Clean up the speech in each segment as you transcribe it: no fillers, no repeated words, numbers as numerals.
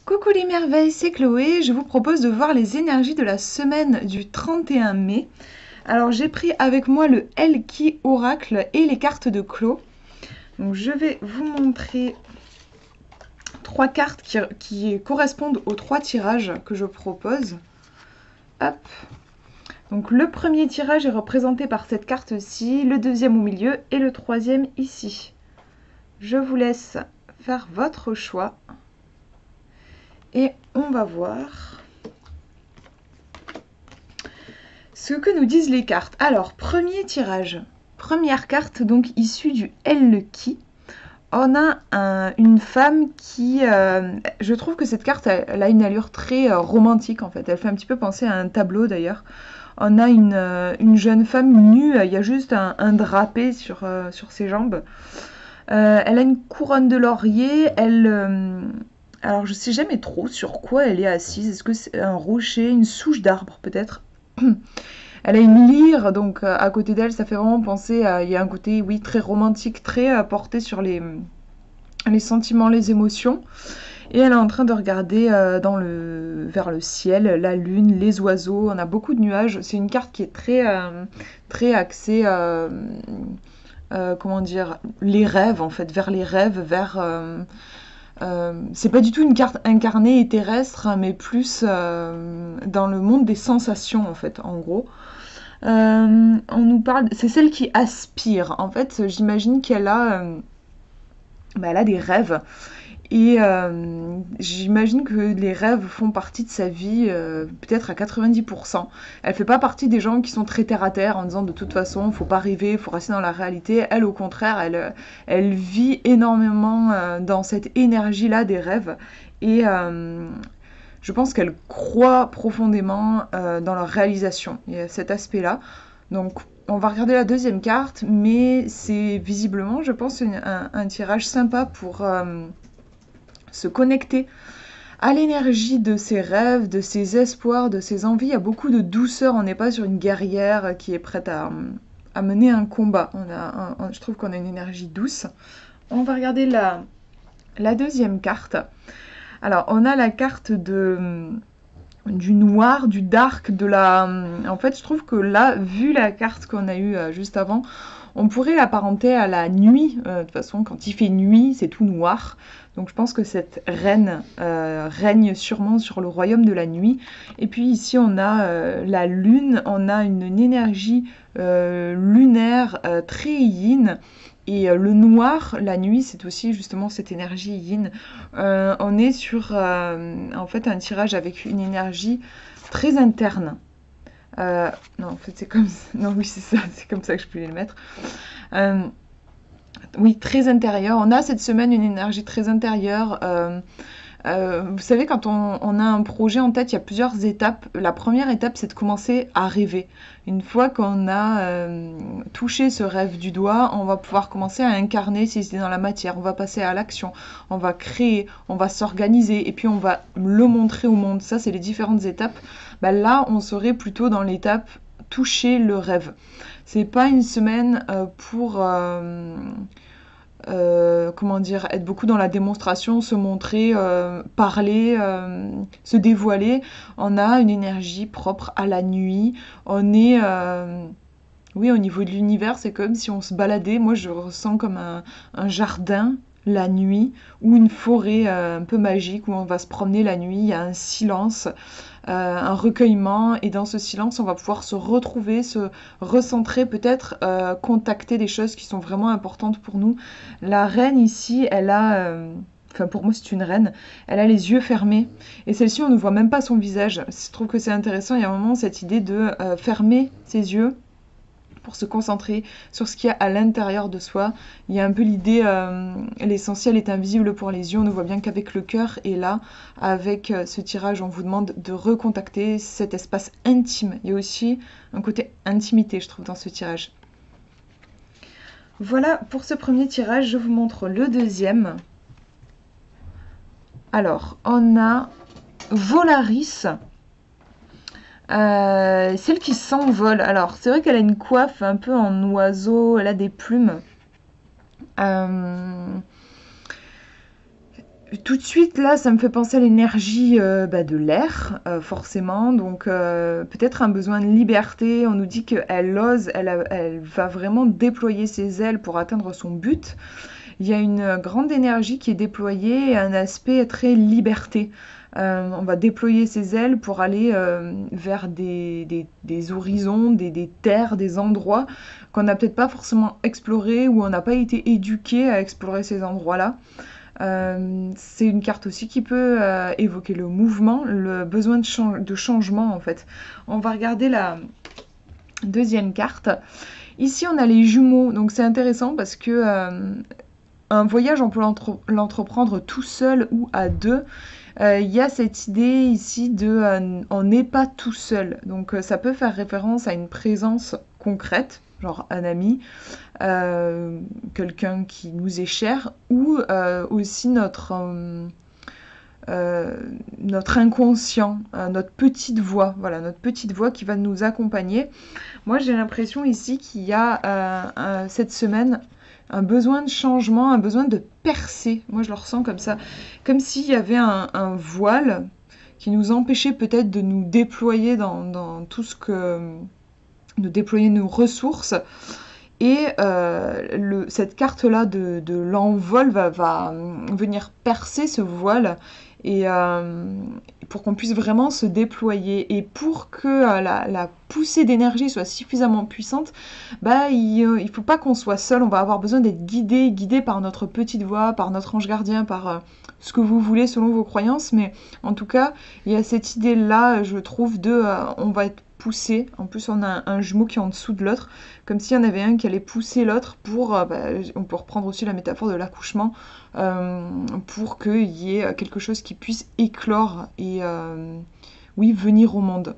Coucou les merveilles, c'est Chloé. Je vous propose de voir les énergies de la semaine du 31 mai. Alors j'ai pris avec moi le Elki Oracle et les cartes de Clos. Donc je vais vous montrer trois cartes qui correspondent aux trois tirages que je propose. Hop. Donc le premier tirage est représenté par cette carte-ci, le deuxième au milieu et le troisième ici. Je vous laisse faire votre choix et on va voir ce que nous disent les cartes. Alors, premier tirage. Première carte, donc issue du Elki. On a une femme qui... je trouve que cette carte, elle a une allure très romantique, en fait. Elle fait un petit peu penser à un tableau, d'ailleurs. On a une jeune femme nue, il y a juste un drapé sur ses jambes. Elle a une couronne de laurier, alors, je sais jamais trop sur quoi elle est assise. Est-ce que c'est un rocher, une souche d'arbre, peut-être? Elle a une lyre, donc à côté d'elle, ça fait vraiment penser à... Il y a un côté, oui, très romantique, très porté sur les sentiments, les émotions. Et elle est en train de regarder vers le ciel, la lune, les oiseaux. On a beaucoup de nuages. C'est une carte qui est très axée, comment dire, les rêves, en fait, vers les rêves, c'est pas du tout une carte incarnée et terrestre, hein, mais plus dans le monde des sensations, en fait, en gros. On nous parle, c'est celle qui aspire. En fait, j'imagine elle a des rêves. Et j'imagine que les rêves font partie de sa vie, peut-être à 90%. Elle fait pas partie des gens qui sont très terre à terre en disant de toute façon, faut pas rêver, faut rester dans la réalité. Elle, au contraire, elle vit énormément dans cette énergie-là des rêves. Et je pense qu'elle croit profondément dans leur réalisation. Il y a cet aspect-là. Donc, on va regarder la deuxième carte, mais c'est visiblement, je pense, un tirage sympa pour se connecter à l'énergie de ses rêves, de ses espoirs, de ses envies. Il y a beaucoup de douceur. On n'est pas sur une guerrière qui est prête à mener un combat. Je trouve qu'on a une énergie douce. On va regarder la deuxième carte. Alors, on a la carte du noir, du dark, En fait, je trouve que là, vu la carte qu'on a eue juste avant, on pourrait l'apparenter à la nuit. De toute façon, quand il fait nuit, c'est tout noir. Donc je pense que cette reine règne sûrement sur le royaume de la nuit. Et puis ici, on a la lune, on a une énergie lunaire très yin. Et le noir, la nuit, c'est aussi justement cette énergie yin. On est sur en fait un tirage avec une énergie très interne. Non, en fait, c'est comme ça. Non, oui, c'est ça, c'est comme ça que je peux le mettre. Euh, oui, très intérieur. On a cette semaine une énergie très intérieure. Vous savez, quand on a un projet en tête, il y a plusieurs étapes. La première étape, c'est de commencer à rêver. Une fois qu'on a touché ce rêve du doigt, on va pouvoir commencer à incarner ses idées dans la matière. On va passer à l'action, on va créer, on va s'organiser et puis on va le montrer au monde. Ça, c'est les différentes étapes. Bah, là, on serait plutôt dans l'étape toucher le rêve. C'est pas une semaine pour comment dire, être beaucoup dans la démonstration, se montrer, parler, se dévoiler. On a une énergie propre à la nuit. On est, oui, au niveau de l'univers, c'est comme si on se baladait. Moi, je ressens comme un jardin la nuit ou une forêt un peu magique où on va se promener la nuit. Il y a un silence, un recueillement, et dans ce silence, on va pouvoir se retrouver, se recentrer, peut-être contacter des choses qui sont vraiment importantes pour nous. La reine ici, elle a... Enfin, pour moi, c'est une reine. Elle a les yeux fermés. Et celle-ci, on ne voit même pas son visage. Je trouve que c'est intéressant. Il y a un moment cette idée de fermer ses yeux pour se concentrer sur ce qu'il y a à l'intérieur de soi. Il y a un peu l'idée, l'essentiel est invisible pour les yeux, on ne voit bien qu'avec le cœur. Et là, avec ce tirage, on vous demande de recontacter cet espace intime. Il y a aussi un côté intimité, je trouve, dans ce tirage. Voilà pour ce premier tirage, je vous montre le deuxième. Alors, on a Volaris. Celle qui s'envole. Alors, c'est vrai qu'elle a une coiffe un peu en oiseau, elle a des plumes. Euh, Tout de suite, là, ça me fait penser à l'énergie de l'air, forcément. Donc, peut-être un besoin de liberté. On nous dit qu'elle ose, elle va vraiment déployer ses ailes pour atteindre son but. Il y a une grande énergie qui est déployée et un aspect très liberté. On va déployer ses ailes pour aller vers des horizons, des terres, des endroits qu'on n'a peut-être pas forcément explorés ou on n'a pas été éduqué à explorer ces endroits-là. C'est une carte aussi qui peut évoquer le mouvement, le besoin de changement en fait. On va regarder la deuxième carte. Ici on a les jumeaux, donc c'est intéressant parce que un voyage on peut l'entreprendre tout seul ou à deux. Il y a cette idée ici de on n'est pas tout seul, donc ça peut faire référence à une présence concrète, genre un ami, quelqu'un qui nous est cher, ou aussi notre inconscient, notre petite voix, voilà, notre petite voix qui va nous accompagner. Moi, j'ai l'impression ici qu'il y a cette semaine un besoin de changement, un besoin de percer. Moi, je le ressens comme ça, comme s'il y avait un voile qui nous empêchait peut-être de nous déployer dans tout ce que... de déployer nos ressources. Et cette carte-là de l'envol va venir percer ce voile et pour qu'on puisse vraiment se déployer. Et pour que la poussée d'énergie soit suffisamment puissante, il ne faut pas qu'on soit seul. On va avoir besoin d'être guidé par notre petite voix, par notre ange gardien, par ce que vous voulez selon vos croyances. Mais en tout cas, il y a cette idée-là, je trouve, on va être poussé. En plus, on a un jumeau qui est en dessous de l'autre, comme s'il y en avait un qui allait pousser l'autre pour, on peut reprendre aussi la métaphore de l'accouchement, pour qu'il y ait quelque chose qui puisse éclore et, oui, venir au monde.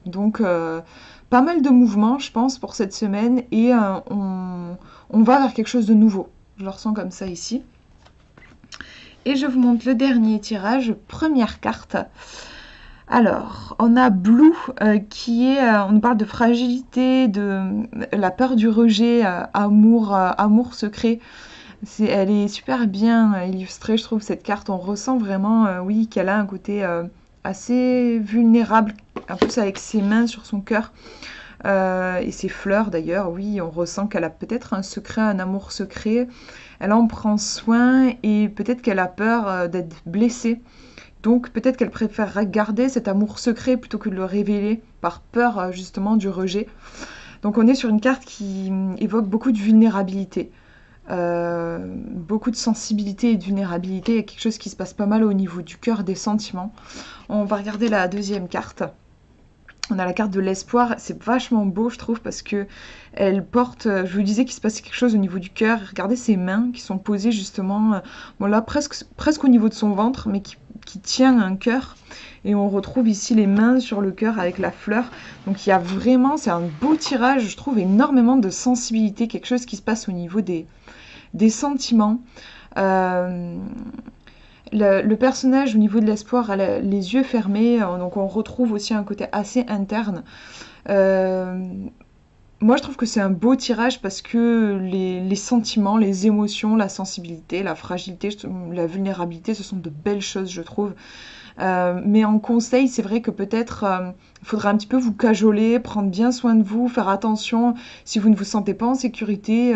Donc, pas mal de mouvements, je pense, pour cette semaine, et on va vers quelque chose de nouveau. Je le ressens comme ça ici. Et je vous montre le dernier tirage, première carte. Alors, on a Blue qui est, on nous parle de fragilité, de la peur du rejet, amour secret. Elle est super bien illustrée, je trouve, cette carte. On ressent vraiment, oui, qu'elle a un côté assez vulnérable, un peu ça avec ses mains sur son cœur. Et ses fleurs d'ailleurs, oui, on ressent qu'elle a peut-être un secret, un amour secret. Elle en prend soin et peut-être qu'elle a peur d'être blessée. Donc peut-être qu'elle préférerait garder cet amour secret plutôt que de le révéler par peur justement du rejet. Donc on est sur une carte qui évoque beaucoup de vulnérabilité, beaucoup de sensibilité et de vulnérabilité. Il y a quelque chose qui se passe pas mal au niveau du cœur, des sentiments. On va regarder la deuxième carte. On a la carte de l'espoir, c'est vachement beau je trouve parce que elle porte, je vous disais qu'il se passait quelque chose au niveau du cœur. Regardez ses mains qui sont posées justement, bon là presque au niveau de son ventre, mais qui tient un cœur. Et on retrouve ici les mains sur le cœur avec la fleur. Donc il y a vraiment, c'est un beau tirage, je trouve énormément de sensibilité, quelque chose qui se passe au niveau des sentiments. Le personnage au niveau de l'espoir a les yeux fermés, donc on retrouve aussi un côté assez interne. Moi je trouve que c'est un beau tirage parce que les sentiments, les émotions, la sensibilité, la fragilité, la vulnérabilité, ce sont de belles choses je trouve. Mais en conseil, c'est vrai que peut-être il faudra un petit peu vous cajoler, prendre bien soin de vous, faire attention si vous ne vous sentez pas en sécurité.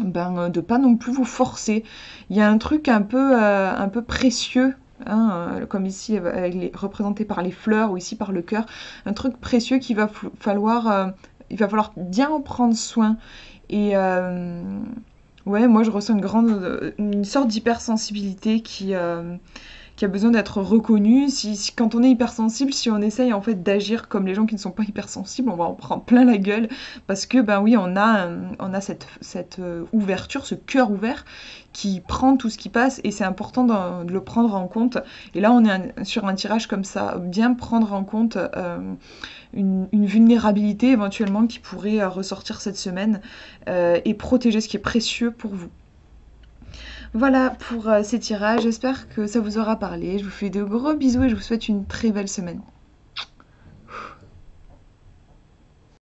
De pas non plus vous forcer. Il y a un truc un peu précieux, hein, comme ici représenté par les fleurs ou ici par le cœur, un truc précieux qu'il va falloir, il va falloir bien en prendre soin. Et ouais, moi je ressens une sorte d'hypersensibilité qui a besoin d'être reconnue. Quand on est hypersensible, si on essaye en fait d'agir comme les gens qui ne sont pas hypersensibles, on va en prendre plein la gueule parce que oui, on a cette ouverture, ce cœur ouvert qui prend tout ce qui passe et c'est important de le prendre en compte. Et là, on est sur un tirage comme ça, bien prendre en compte une vulnérabilité éventuellement qui pourrait ressortir cette semaine et protéger ce qui est précieux pour vous. Voilà pour ces tirages, j'espère que ça vous aura parlé. Je vous fais de gros bisous et je vous souhaite une très belle semaine.